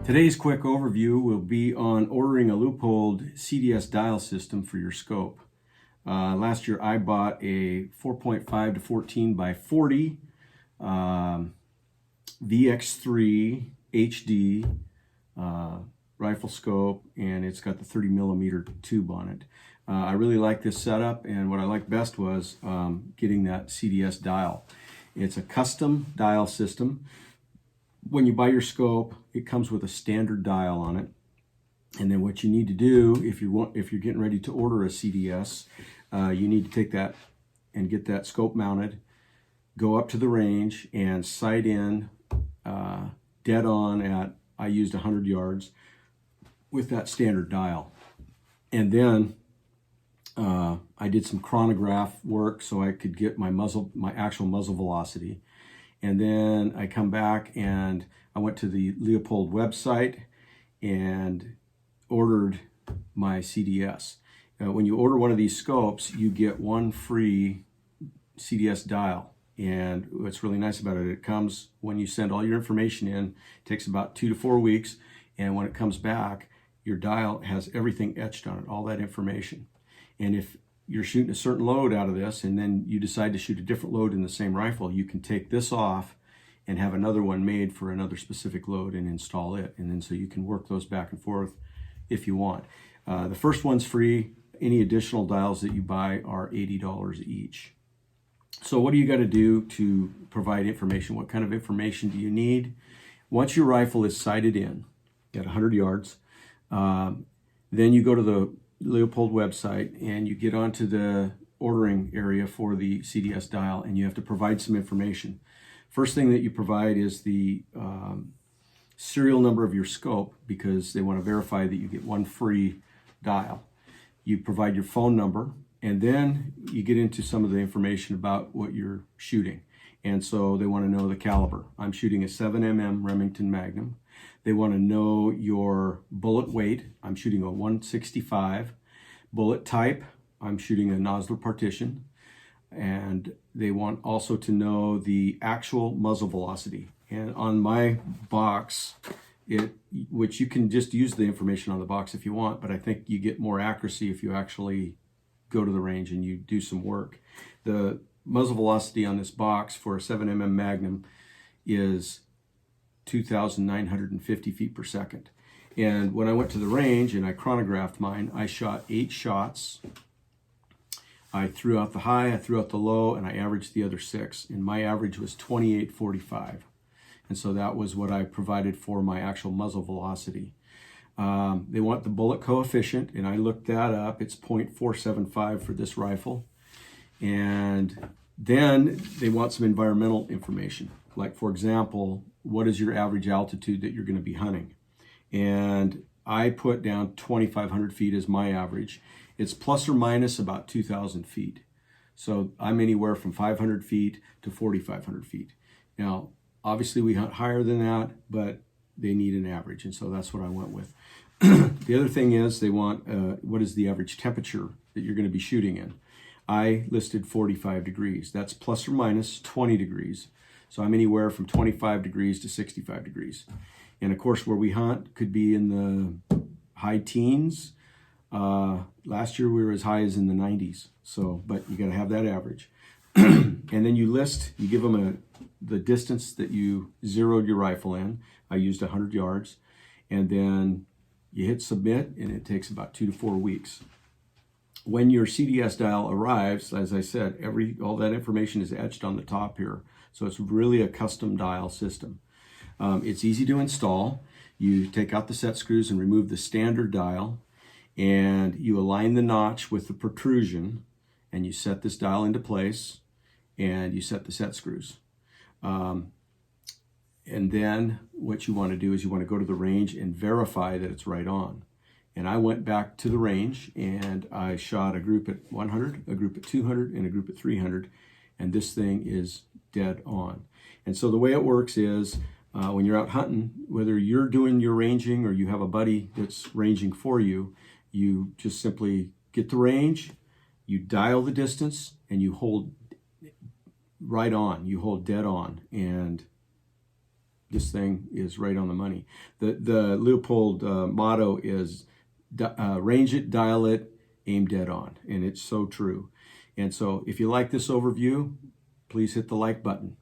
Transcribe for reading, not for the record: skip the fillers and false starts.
Today's quick overview will be on ordering a Leupold CDS dial system for your scope. Last year I bought a 4.5 to 14 by 40 VX3 HD rifle scope, and it's got the 30 millimeter tube on it. I really like this setup, and what I liked best was getting that CDS dial. It's a custom dial system. When you buy your scope, it comes with a standard dial on it. And then what you need to do, if you're getting ready to order a CDS, you need to take that and get that scope mounted, go up to the range and sight in dead on at, I used 100 yards with that standard dial. And then I did some chronograph work so I could get my actual muzzle velocity. And then I come back and I went to the Leupold website and ordered my CDS. When you order one of these scopes, you get one free CDS dial. And what's really nice about it, it comes when you send all your information in. It takes about 2 to 4 weeks. And when it comes back, your dial has everything etched on it, all that information. And if you're shooting a certain load out of this and then you decide to shoot a different load in the same rifle, you can take this off and have another one made for another specific load and install it. And then so you can work those back and forth if you want. The first one's free. Any additional dials that you buy are $80 each. So what do you got to do to provide information? What kind of information do you need? Once your rifle is sighted in at 100 yards, then you go to the Leupold website and you get onto the ordering area for the CDS dial, and you have to provide some information. First thing that you provide is the serial number of your scope, because they want to verify that you get one free dial. You provide your phone number, and then you get into some of the information about what you're shooting. And so they want to know the caliber. I'm shooting a 7mm Remington Magnum. They want to know your bullet weight. I'm shooting a 165. Bullet type, I'm shooting a Nosler partition. And they want also to know the actual muzzle velocity. And on my box, which you can just use the information on the box if you want, but I think you get more accuracy if you actually go to the range and you do some work. The muzzle velocity on this box for a 7mm Magnum is 2,950 feet per second. And when I went to the range and I chronographed mine, I shot 8 shots. I threw out the high, I threw out the low, and I averaged the other 6. And my average was 28.45. And so that was what I provided for my actual muzzle velocity. They want the bullet coefficient, and I looked that up. It's 0.475 for this rifle. And then they want some environmental information. Like, for example, what is your average altitude that you're going to be hunting? And I put down 2,500 feet as my average. It's plus or minus about 2,000 feet. So I'm anywhere from 500 feet to 4,500 feet. Now, obviously we hunt higher than that, but they need an average, and so that's what I went with. The other thing is they want what is the average temperature that you're going to be shooting in. I listed 45 degrees. That's plus or minus 20 degrees. So I'm anywhere from 25 degrees to 65 degrees. And of course, where we hunt could be in the high teens. Last year we were as high as in the 90s. So, but you got to have that average. And then you give them the distance that you zeroed your rifle in. I used 100 yards. And then you hit submit, and it takes about 2 to 4 weeks. When your CDS dial arrives, as I said, all that information is etched on the top here. So it's really a custom dial system. It's easy to install. You take out the set screws and remove the standard dial, and you align the notch with the protrusion, and you set this dial into place, and you set the set screws. And then what you want to do is you want to go to the range and verify that it's right on. And I went back to the range and I shot a group at 100, a group at 200, and a group at 300. And this thing is dead on. And so the way it works is when you're out hunting, whether you're doing your ranging or you have a buddy that's ranging for you, you just simply get the range, you dial the distance, and you hold right on. You hold dead on. And this thing is right on the money. The Leupold motto is range it, dial it, aim dead on, and it's so true. And so if you like this overview, please hit the like button.